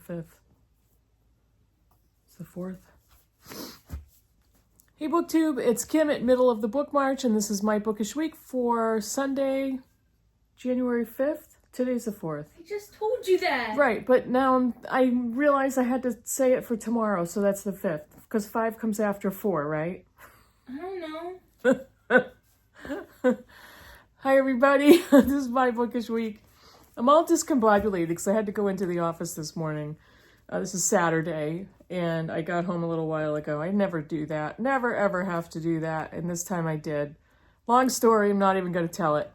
5th? It's the 4th. Hey Booktube, it's Kim at Middle of the Book March, and this is my Bookish week for Sunday, January 5th. Today's the 4th. I just told you that. Right, but now I realize I had to say it for tomorrow, so that's the 5th, because 5 comes after 4, right? I don't know. Hi everybody, this is my Bookish week. I'm all discombobulated because I had to go into the office this morning. This is Saturday, and I got home a little while ago. I never do that. Never, ever have to do that, and this time I did. Long story, I'm not even going to tell it.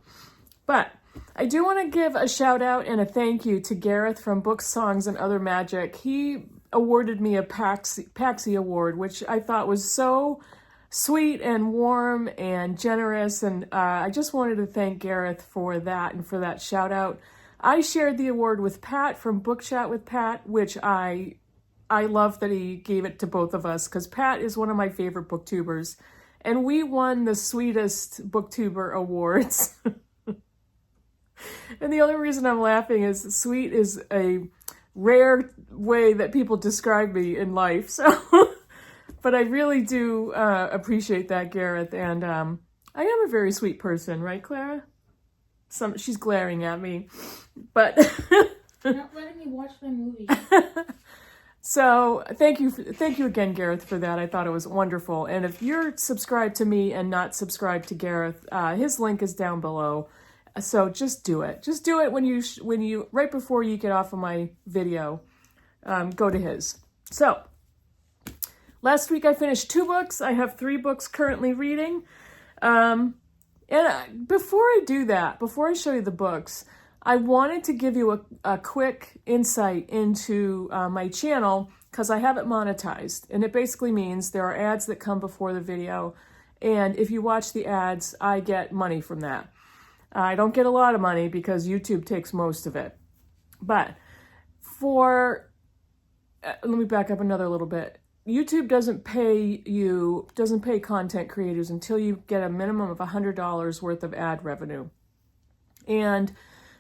But I do want to give a shout out and a thank you to Gareth from Books, Songs, and Other Magic. He awarded me a Paxi Award, which I thought was so sweet and warm and generous, and I just wanted to thank Gareth for that and for that shout out. I shared the award with Pat from Book Chat with Pat, which I love that he gave it to both of us because Pat is one of my favorite booktubers, and we won the sweetest booktuber awards. And the only reason I'm laughing is sweet is a rare way that people describe me in life. So, but I really do appreciate that, Gareth, and I am a very sweet person, right, Clara? She's glaring at me, but You're not letting me watch my movie. So thank you again, Gareth, for that. I thought it was wonderful. And if you're subscribed to me and not subscribed to Gareth, his link is down below. So just do it. Just do it when you right before you get off of my video. Go to his. So last week I finished 2 books. I have 3 books currently reading. And before I do that, before I show you the books, I wanted to give you a quick insight into my channel because I have it monetized. And it basically means there are ads that come before the video. And if you watch the ads, I get money from that. I don't get a lot of money because YouTube takes most of it. But let me back up another little bit. YouTube doesn't pay content creators until you get a minimum of $100 worth of ad revenue. And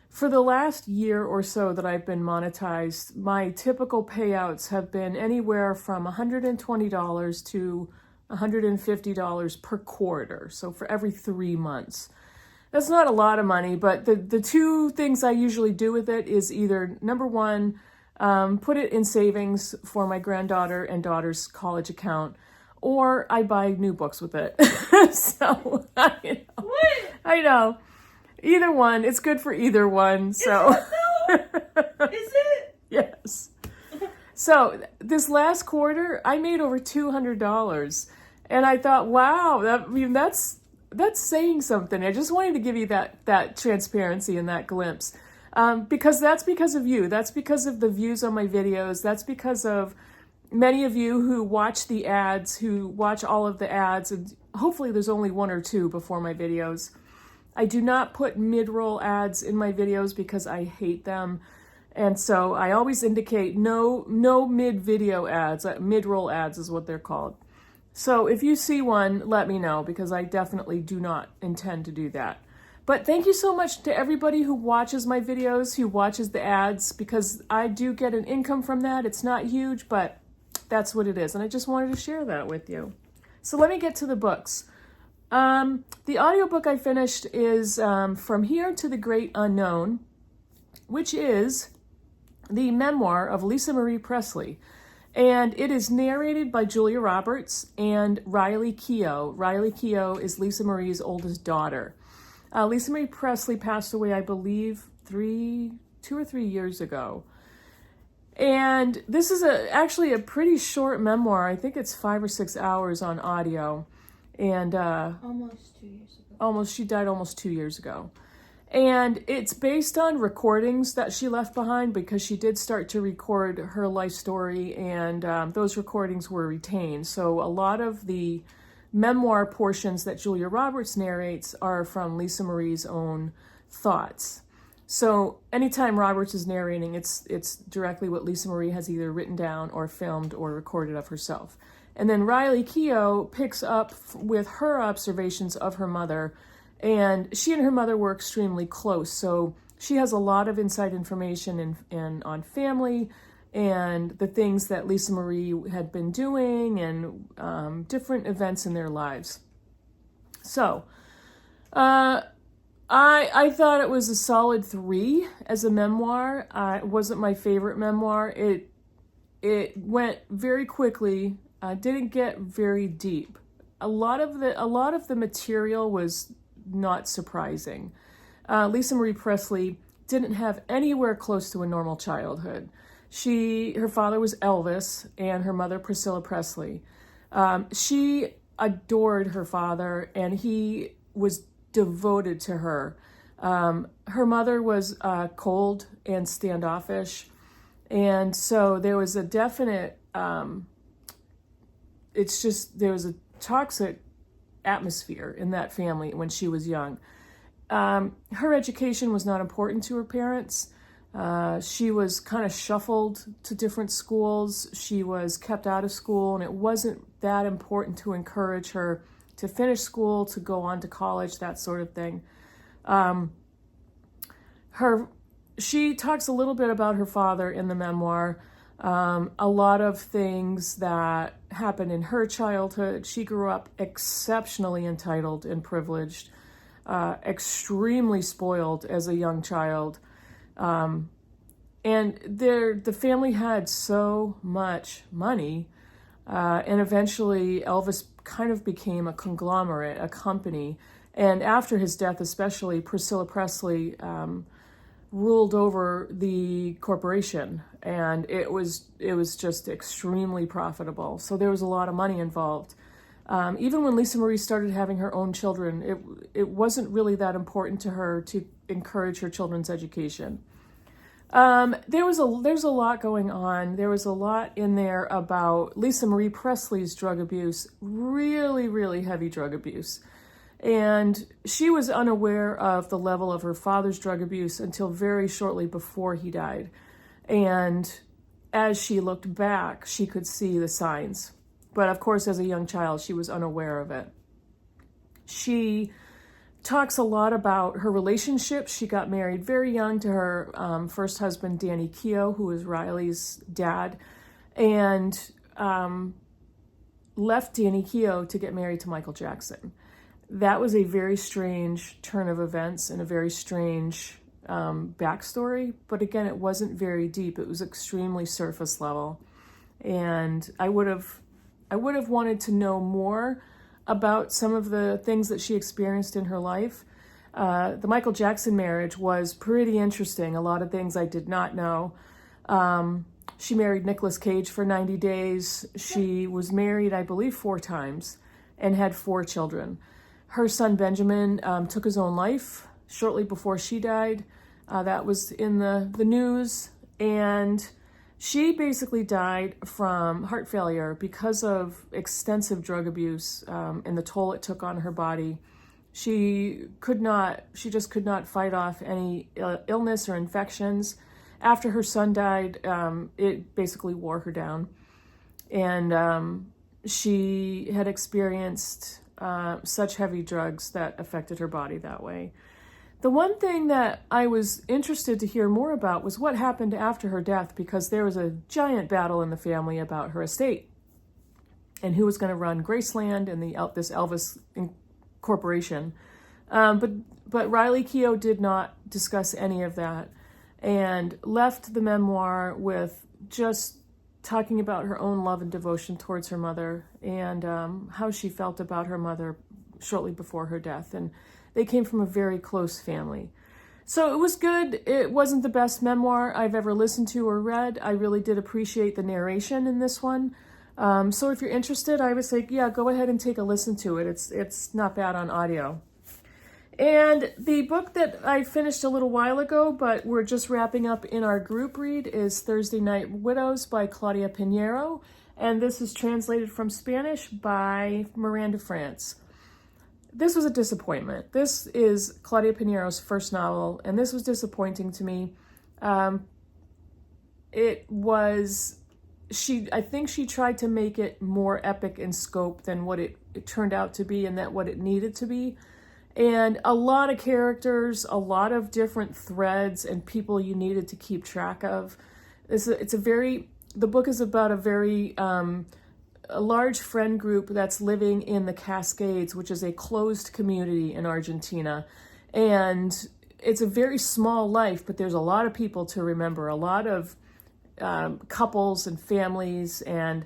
for the last year or so that I've been monetized, my typical payouts have been anywhere from $120 to $150 per quarter. So for every 3 months. That's not a lot of money, but the 2 things I usually do with it is either, number one, put it in savings for my granddaughter and daughter's college account, or I buy new books with it. So, I know. Either one. It's good for either one. So. Is it? Yes. So this last quarter, I made over $200. And I thought, wow, that's saying something. I just wanted to give you that transparency and that glimpse. Because that's because of you. That's because of the views on my videos. That's because of many of you who watch the ads, who watch all of the ads, and hopefully there's only 1 or 2 before my videos. I do not put mid-roll ads in my videos because I hate them. And so I always indicate no mid-video ads. Mid-roll ads is what they're called. So if you see one, let me know because I definitely do not intend to do that. But thank you so much to everybody who watches my videos, who watches the ads, because I do get an income from that. It's not huge, but that's what it is. And I just wanted to share that with you. So let me get to the books. The audiobook I finished is From Here to the Great Unknown, which is the memoir of Lisa Marie Presley. And it is narrated by Julia Roberts and Riley Keough. Riley Keough is Lisa Marie's oldest daughter. Lisa Marie Presley passed away, I believe, 2 or 3 years ago. And this is actually a pretty short memoir. I think it's 5 or 6 hours on audio. And almost 2 years ago. She died almost 2 years ago. And it's based on recordings that she left behind because she did start to record her life story, and those recordings were retained. So a lot of the memoir portions that Julia Roberts narrates are from Lisa Marie's own thoughts. So anytime Roberts is narrating, it's directly what Lisa Marie has either written down or filmed or recorded of herself. And then Riley Keough picks up with her observations of her mother, and she and her mother were extremely close. So she has a lot of inside information and on family, and the things that Lisa Marie had been doing and different events in their lives. So I thought it was a solid 3 as a memoir. It wasn't my favorite memoir. It went very quickly, didn't get very deep. A lot of the material was not surprising. Lisa Marie Presley didn't have anywhere close to a normal childhood. Her father was Elvis and her mother Priscilla Presley. She adored her father and he was devoted to her. Her mother was cold and standoffish, and so there was a definite, there was a toxic atmosphere in that family when she was young. Her education was not important to her parents. She was kind of shuffled to different schools. She was kept out of school, and it wasn't that important to encourage her to finish school, to go on to college, that sort of thing. She talks a little bit about her father in the memoir. A lot of things that happened in her childhood. She grew up exceptionally entitled and privileged, extremely spoiled as a young child. And the family had so much money, and eventually Elvis kind of became a conglomerate, a company. And after his death, especially, Priscilla Presley ruled over the corporation, and it was just extremely profitable. So there was a lot of money involved. Even when Lisa Marie started having her own children, it wasn't really that important to her to encourage her children's education. There's a lot going on. There was a lot in there about Lisa Marie Presley's drug abuse, really, really heavy drug abuse. And she was unaware of the level of her father's drug abuse until very shortly before he died. And as she looked back, she could see the signs. But of course, as a young child, she was unaware of it. She talks a lot about her relationships. She got married very young to her first husband, Danny Keough, who was Riley's dad, and left Danny Keough to get married to Michael Jackson. That was a very strange turn of events and a very strange backstory. But again, it wasn't very deep. It was extremely surface level. And I would have wanted to know more about some of the things that she experienced in her life. The Michael Jackson marriage was pretty interesting. A lot of things I did not know. She married Nicolas Cage for 90 days. She was married, I believe, 4 times and had 4 children. Her son Benjamin took his own life shortly before she died. That was in the news. And she basically died from heart failure because of extensive drug abuse and the toll it took on her body. She just could not fight off any illness or infections. After her son died, it basically wore her down. And she had experienced such heavy drugs that affected her body that way. The one thing that I was interested to hear more about was what happened after her death, because there was a giant battle in the family about her estate and who was going to run Graceland and this Elvis corporation. But Riley Keough did not discuss any of that and left the memoir with just talking about her own love and devotion towards her mother and how she felt about her mother shortly before her death. And they came from a very close family. So it was good. It wasn't the best memoir I've ever listened to or read. I really did appreciate the narration in this one. So if you're interested, I would say, yeah, go ahead and take a listen to it. It's not bad on audio. And the book that I finished a little while ago, but we're just wrapping up in our group read, is Thursday Night Widows by Claudia Pinheiro. And this is translated from Spanish by Miranda France. This was a disappointment. This is Claudia Pinheiro's first novel, and this was disappointing to me. I think she tried to make it more epic in scope than what it turned out to be and that what it needed to be. And a lot of characters, a lot of different threads and people you needed to keep track of. the book is about a large friend group that's living in the Cascades, which is a closed community in Argentina. And it's a very small life, but there's a lot of people to remember, a lot of couples and families, and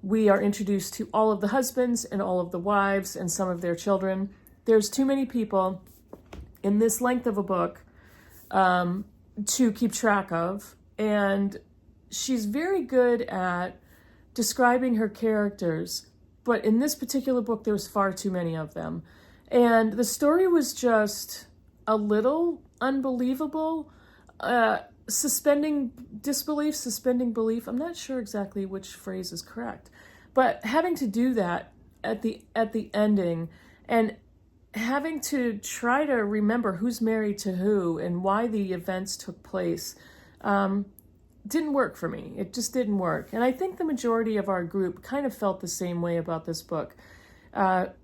we are introduced to all of the husbands and all of the wives and some of their children. There's too many people in this length of a book to keep track of, and she's very good at describing her characters, but in this particular book there was far too many of them, and the story was just a little unbelievable, suspending disbelief, suspending belief. I'm not sure exactly which phrase is correct, but having to do that at the ending, and having to try to remember who's married to who and why the events took place, didn't work for me. It just didn't work. And I think the majority of our group kind of felt the same way about this book.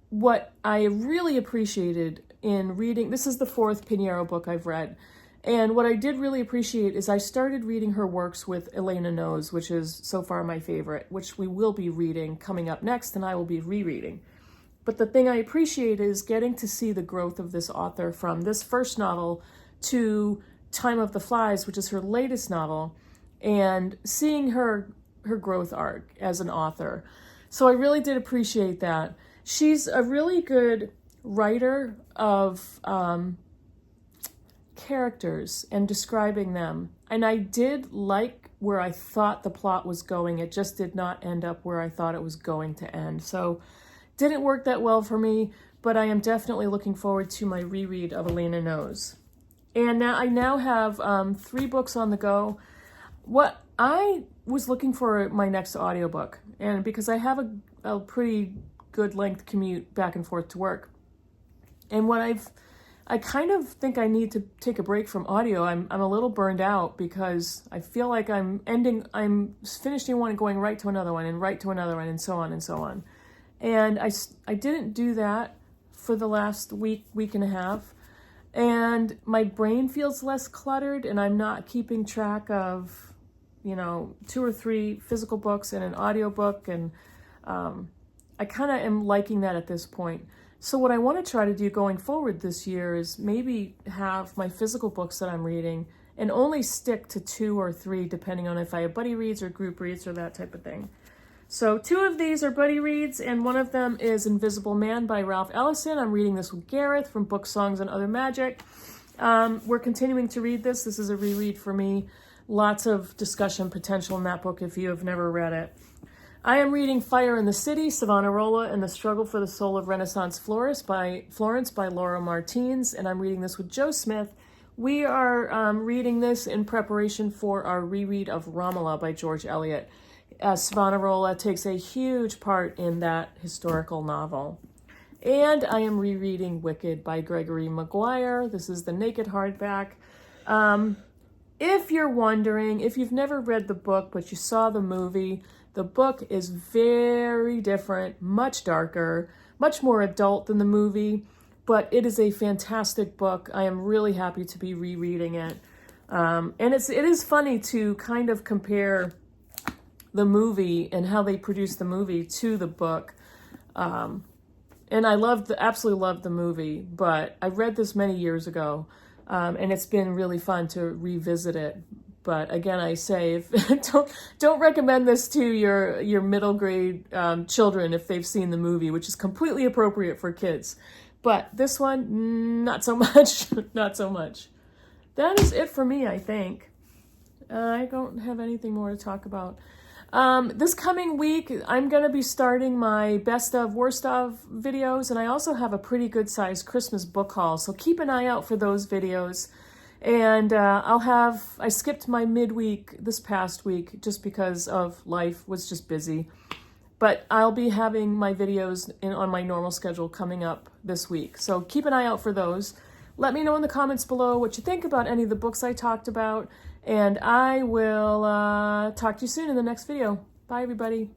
What I really appreciated in reading, this is the 4th Pinheiro book I've read, and what I did really appreciate is I started reading her works with Elena Knows, which is so far my favorite, which we will be reading coming up next, and I will be rereading. But the thing I appreciate is getting to see the growth of this author from this first novel to Time of the Flies, which is her latest novel, and seeing her growth arc as an author. So I really did appreciate that. She's a really good writer of characters and describing them. And I did like where I thought the plot was going. It just did not end up where I thought it was going to end. So didn't work that well for me, but I am definitely looking forward to my reread of Elena Knows. And now I now have 3 books on the go. What I was looking for my next audiobook, and because I have a pretty good length commute back and forth to work, and I kind of think I need to take a break from audio. I'm a little burned out because I feel like I'm finishing one and going right to another one and right to another one and so on and so on. And I didn't do that for the last week and a half. And my brain feels less cluttered, and I'm not keeping track of, 2 or 3 physical books and an audiobook, and I kind of am liking that at this point. So what I want to try to do going forward this year is maybe have my physical books that I'm reading and only stick to 2 or 3, depending on if I have buddy reads or group reads or that type of thing. So 2 of these are buddy reads, and one of them is Invisible Man by Ralph Ellison. I'm reading this with Gareth from Book Songs and Other Magic. We're continuing to read this. This is a reread for me. Lots of discussion potential in that book if you have never read it. I am reading Fire in the City, Savonarola and the Struggle for the Soul of Renaissance Florence by Laura Martins, and I'm reading this with Joe Smith. We are reading this in preparation for our reread of Romola by George Eliot. Savonarola takes a huge part in that historical novel. And I am rereading Wicked by Gregory Maguire. This is the naked hardback. If you're wondering, if you've never read the book but you saw the movie, the book is very different, much darker, much more adult than the movie, but it is a fantastic book. I am really happy to be rereading it. And it is funny to kind of compare the movie and how they produced the movie to the book. And I absolutely loved the movie, but I read this many years ago, and it's been really fun to revisit it. But again, I say, don't recommend this to your middle grade children if they've seen the movie, which is completely appropriate for kids. But this one, not so much, not so much. That is it for me, I think. I don't have anything more to talk about. This coming week, I'm going to be starting my best of, worst of videos, and I also have a pretty good sized Christmas book haul, so keep an eye out for those videos. And I skipped my midweek this past week just because of life was just busy. But I'll be having my videos on my normal schedule coming up this week. So keep an eye out for those. Let me know in the comments below what you think about any of the books I talked about. And I will talk to you soon in the next video. Bye, everybody.